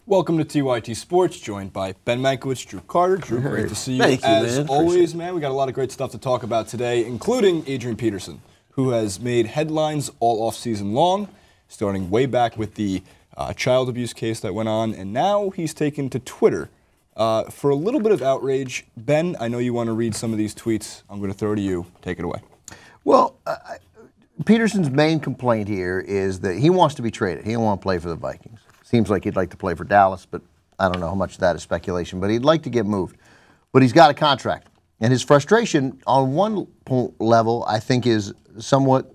Welcome to TYT Sports, joined by Ben Mankiewicz, Drew Carter. Drew, great to see you. Thank you, as man. always, man, we got a lot of great stuff to talk about today, including Adrian Peterson, who has made headlines all offseason long, starting way back with the child abuse case that went on, and now he's taken to Twitter for a little bit of outrage. Ben, I know you want to read some of these tweets. I'm going to throw to you. Take it away. Well, Peterson's main complaint here is that he wants to be traded. He don't want to play for the Vikings. Seems like he'd like to play for Dallas, but I don't know how much of that is speculation. But he'd like to get moved. But he's got a contract. And his frustration on one level, I think, is somewhat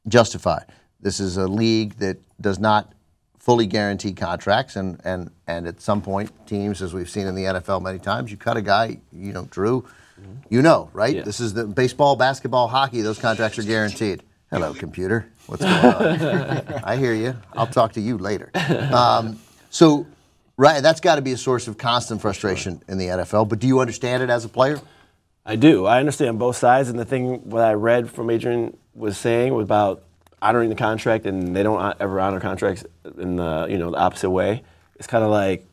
justified. This is a league that does not fully guarantee contracts. And at some point, teams, as we've seen in the NFL many times, you cut a guy, Drew, right? Yeah. This is the baseball, basketball, hockey. Those contracts are guaranteed. Hello, computer. What's going on? I hear you. I'll talk to you later. Right, that's got to be a source of constant frustration in the NFL. But do you understand it as a player? I do. I understand both sides. And the thing what I read from Adrian was saying was about honoring the contract, and they don't ever honor contracts in the opposite way. It's kind of like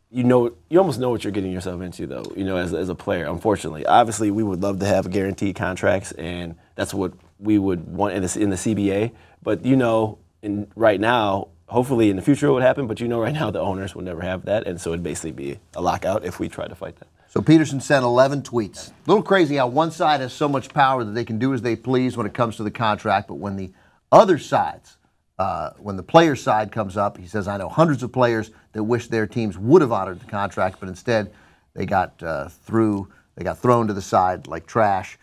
you almost know what you're getting yourself into, though. As a player. Unfortunately, obviously, we would love to have guaranteed contracts, and that's what we would want in the CBA. But right now, hopefully in the future it would happen. But right now the owners would never have that, and so it'd basically be a lockout if we try to fight that. So Peterson sent 11 tweets. A little crazy how one side has so much power that they can do as they please when it comes to the contract, but when the other sides, when the player side comes up, he says, I know hundreds of players that wish their teams would have honored the contract, but instead they got thrown to the side like trash.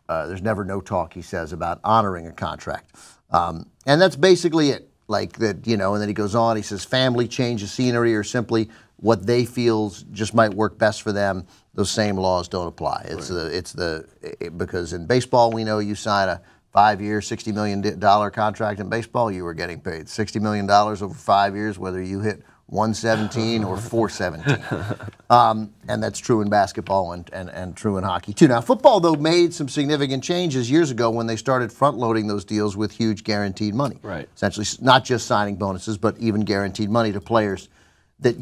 There's never no talk, he says, about honoring a contract. And that's basically it. Like that, and then he goes on, he says, family, change of scenery, or simply what they feel just might work best for them, those same laws don't apply. Because in baseball, we know you sign a 5-year, $60 million contract in baseball, you were getting paid $60 million over 5 years, whether you hit 117 or 417. And that's true in basketball and true in hockey, too. Now, football, though, made some significant changes years ago when they started front-loading those deals with huge guaranteed money. Right. Essentially, not just signing bonuses, but even guaranteed money to players that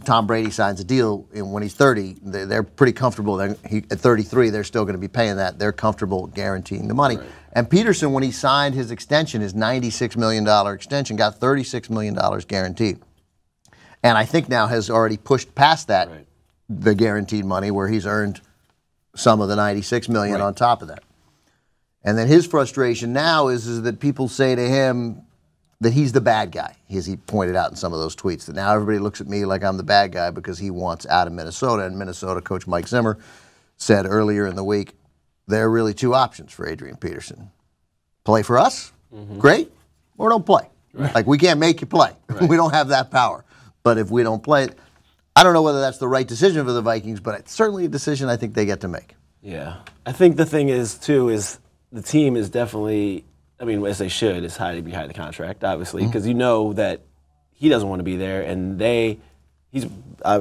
Tom Brady signs a deal when he's 30, they're pretty comfortable. At 33, they're still going to be paying that. They're comfortable guaranteeing the money. Right. And Peterson, when he signed his extension, his $96 million extension, got $36 million guaranteed. And I think now has already pushed past that, right, the guaranteed money, where he's earned some of the $96 million, right, on top of that. And then his frustration now is that people say to him that he's the bad guy, as he pointed out in some of those tweets, that now everybody looks at me like I'm the bad guy because he wants out of Minnesota. And Minnesota coach Mike Zimmer said earlier in the week, there are really two options for Adrian Peterson. Play for us, great, or don't play. Right. Like, we can't make you play. Right. We don't have that power. But if we don't play, I don't know whether that's the right decision for the Vikings, but it's certainly a decision I think they get to make. Yeah. I think the thing is, too, is the team is definitely, as they should, is hiding behind the contract, obviously, because that he doesn't want to be there, and he's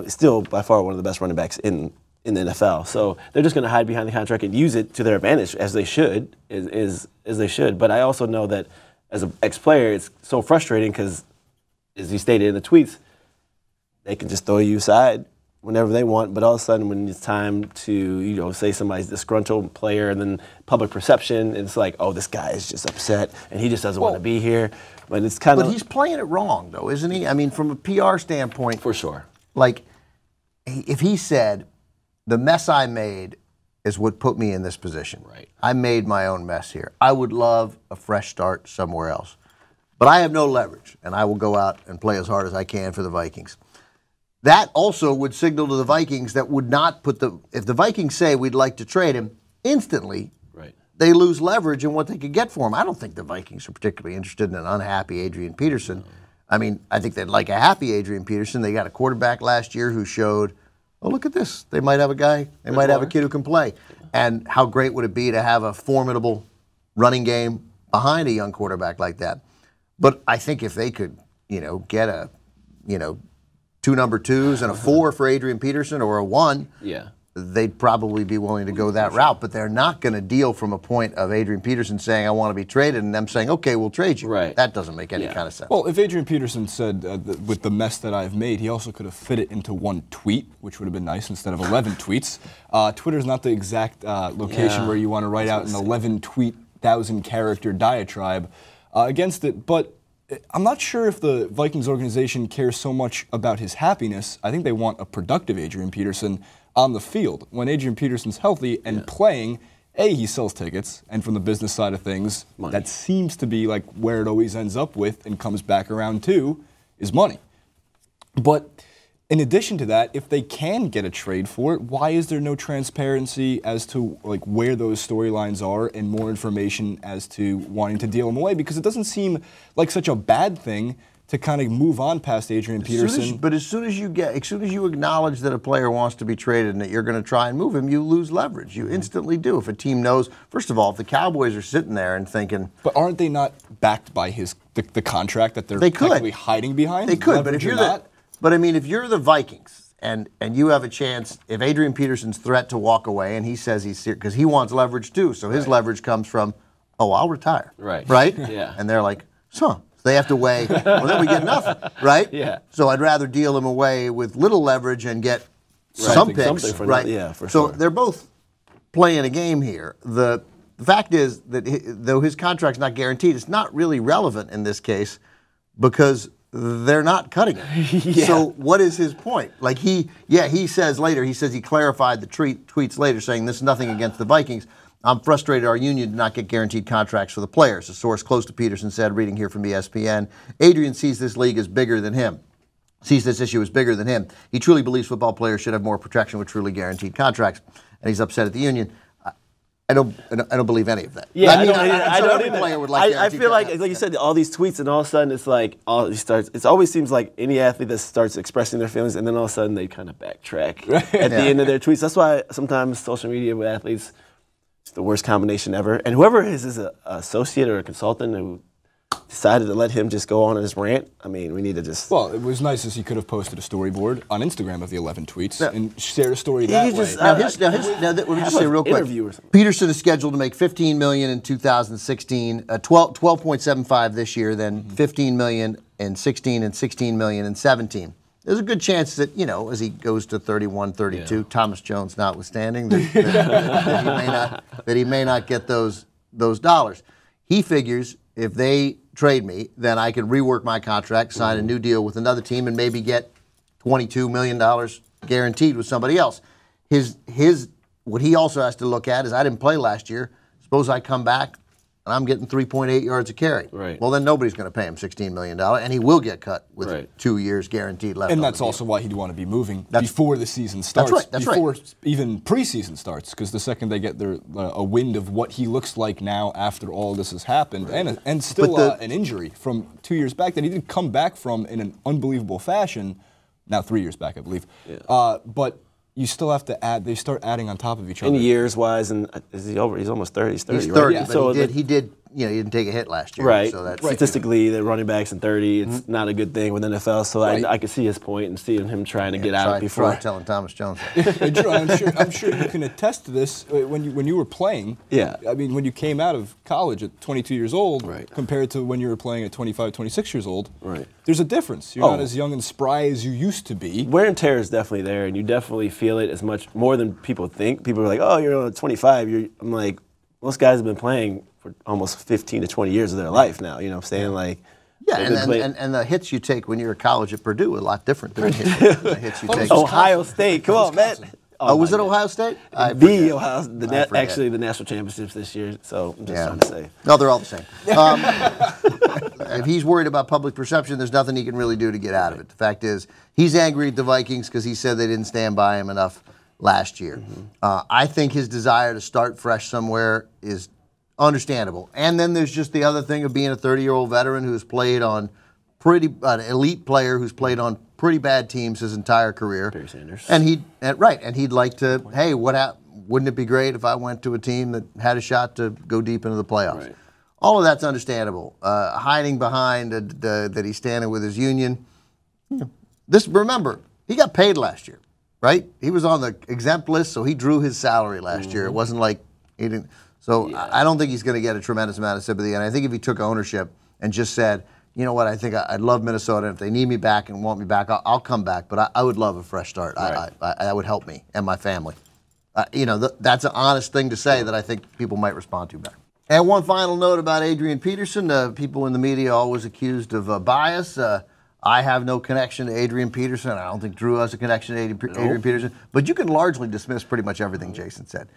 still by far one of the best running backs in the NFL. So they're just going to hide behind the contract and use it to their advantage, as they should, as they should. But I also know that as an ex-player, it's so frustrating because, as he stated in the tweets, they can just throw you aside whenever they want, but all of a sudden when it's time to, say somebody's disgruntled player, and then public perception, it's like, oh, this guy is just upset and he just doesn't want to be here. But it's kind of. But he's playing it wrong, though, isn't he? From a PR standpoint. For sure. Like, if he said, the mess I made is what put me in this position. Right. I made my own mess here. I would love a fresh start somewhere else. But I have no leverage, and I will go out and play as hard as I can for the Vikings. That also would signal to the Vikings that would not put if the Vikings say we'd like to trade him, instantly, right, they lose leverage in what they could get for him. I don't think the Vikings are particularly interested in an unhappy Adrian Peterson. No. I think they'd like a happy Adrian Peterson. They got a quarterback last year who showed, oh, look at this. They might have a guy, they might have a kid who can play. And how great would it be to have a formidable running game behind a young quarterback like that? But I think if they could, get a, 2 number 2s and a 4 for Adrian Peterson, or a 1, yeah, they'd probably be willing to go that route, but they're not going to deal from a point of Adrian Peterson saying, I want to be traded, and them saying, okay, we'll trade you. Right. That doesn't make any kind of sense. Well, if Adrian Peterson said, with the mess that I've made, he also could have fit it into one tweet, which would have been nice instead of 11 tweets. Twitter's not the exact location where you want to write out an 11-tweet, 1,000-character diatribe against it, but I'm not sure if the Vikings organization cares so much about his happiness. I think they want a productive Adrian Peterson on the field. When Adrian Peterson's healthy and playing, A, he sells tickets, and from the business side of things, that seems to be like where it always ends up with and comes back around to is money. But in addition to that, if they can get a trade for it, why is there no transparency as to like where those storylines are and more information as to wanting to deal them away? Because it doesn't seem like such a bad thing to kind of move on past Adrian Peterson. But as soon as you acknowledge that a player wants to be traded and that you're going to try and move him, you lose leverage. You instantly do. If a team knows, first of all, if the Cowboys are sitting there and thinking, but aren't they not backed by the contract that they're technically hiding behind? They could, but if you're but I mean, if you're the Vikings and you have a chance, if Adrian Peterson's threat to walk away and he says he's serious because he wants leverage too, so his leverage comes from, oh, I'll retire, right? Yeah, and they're like, so they have to weigh, well, then we get nothing, right? Yeah. So I'd rather deal him away with little leverage and get some picks, right? Yeah, for so sure. they're both playing a game here. The fact is that though his contract's not guaranteed, it's not really relevant in this case because they're not cutting it. So what is his point? Like he says later, he clarified the tweets later saying this is nothing against the Vikings. I'm frustrated our union did not get guaranteed contracts for the players. A source close to Peterson said, reading here from ESPN, Adrian sees this league as bigger than him. Sees this issue as bigger than him. He truly believes football players should have more protection with truly guaranteed contracts, and he's upset at the union. I don't believe any of that. Yeah, I mean, I don't every either. player would like. I feel like you said, all these tweets, and all of a sudden it's like it always seems like any athlete that starts expressing their feelings, and then all of a sudden they kind of backtrack at the end of their tweets. That's why sometimes social media with athletes, it's the worst combination ever. And whoever is an associate or a consultant who decided to let him just go on his rant, I mean, we need to just... Well, it was nice as he could have posted a storyboard on Instagram of the 11 tweets and shared a story that way. Let me just say real quick. Peterson is scheduled to make $15 million in 2016, 12.75 this year, then $15 million in 16 and $16 million in 17. There's a good chance that, as he goes to 31, 32, Thomas Jones notwithstanding, that he may not get those dollars. He figures if they trade me, then I can rework my contract, sign a new deal with another team, and maybe get $22 million guaranteed with somebody else. What he also has to look at is I didn't play last year. Suppose I come back and I'm getting 3.8 yards a carry. Right. Well, then nobody's going to pay him $16 million, and he will get cut with 2 years guaranteed left. And that's also why he'd want to be moving before the season starts. Before even preseason starts, because the second they get a wind of what he looks like now after all this has happened, and still an injury from 2 years back that he didn't come back from in an unbelievable fashion. Now 3 years back, I believe. Yeah. But you still have to add. They start adding on top of each other. In years wise, and is he over? He's almost 30. He's 30. He's 30, right? yeah. But so he did. He didn't take a hit last year. Right. So that's statistically, the running backs in 30, it's not a good thing with NFL. So I could see his point and seeing him trying to get out before. Try telling Thomas Jones. Drew, I'm sure you can attest to this when you were playing. Yeah. I mean, when you came out of college at 22 years old, compared to when you were playing at 25, 26 years old. Right. There's a difference. You're not as young and spry as you used to be. Wear and tear is definitely there, and you definitely feel it as much more than people think. People are like, "Oh, you're 25." I'm like, most guys have been playing for almost 15 to 20 years of their life now. You know what I'm saying? Like, and the hits you take when you're at college at Purdue are a lot different than the hits you take. Ohio State, come on, man. Oh, was it Ohio State? Actually, the national championships this year. So I'm just trying to say. No, they're all the same. If he's worried about public perception, there's nothing he can really do to get out of it. The fact is, he's angry at the Vikings because he said they didn't stand by him enough last year. I think his desire to start fresh somewhere is understandable. And then there's just the other thing of being a 30-year-old veteran who's played on an elite player who's played on pretty bad teams his entire career. Barry Sanders. And he'd like to, hey, wouldn't it be great if I went to a team that had a shot to go deep into the playoffs? Right. All of that's understandable. Hiding behind that he's standing with his union. Remember, he got paid last year. right? He was on the exempt list, so he drew his salary last year. It wasn't like he didn't. So I don't think he's going to get a tremendous amount of sympathy. And I think if he took ownership and just said, you know what, I think I'd love Minnesota. If they need me back and want me back, I'll come back. But I would love a fresh start. Right. That would help me and my family. That's an honest thing to say that I think people might respond to better. And one final note about Adrian Peterson. People in the media are always accused of bias. I have no connection to Adrian Peterson. I don't think Drew has a connection to Adrian Peterson. But you can largely dismiss pretty much everything Jason said.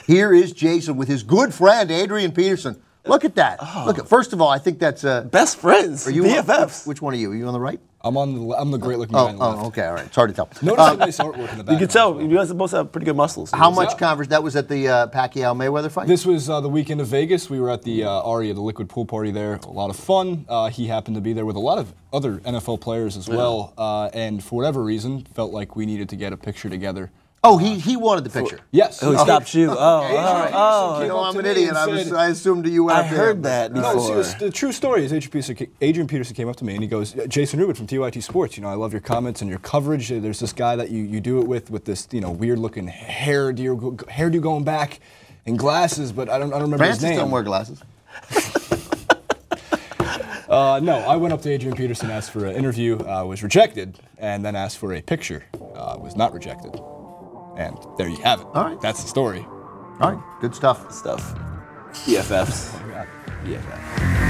Here is Jason with his good friend, Adrian Peterson. Look at that. Oh. Look. First of all, I think that's best friends. Are you BFFs. Which one are you? Are you on the right? I'm the great-looking guy on the left. Oh, okay, all right. It's hard to tell. Notice the nice artwork in the back. You can tell. You guys both have pretty good muscles. How much conversation? That was at the Pacquiao-Mayweather fight? This was the weekend of Vegas. We were at the Aria, the Liquid Pool Party there. A lot of fun. He happened to be there with a lot of other NFL players as well. And for whatever reason, felt like we needed to get a picture together. Oh, he wanted the picture. Yes. Oh, he stopped you. You know, I'm an idiot. I assumed you went I up there. heard that before. No, the true story is Adrian Peterson came up to me and he goes, Jason Rubin from TYT Sports, I love your comments and your coverage. There's this guy that you do it with this, weird-looking hairdo going back and glasses, but I don't remember his name. Francis don't wear glasses. No, I went up to Adrian Peterson, asked for an interview, was rejected, and then asked for a picture, was not rejected. And there you have it. All right. That's the story. All right. Good stuff. BFFs. Oh, God. BFFs.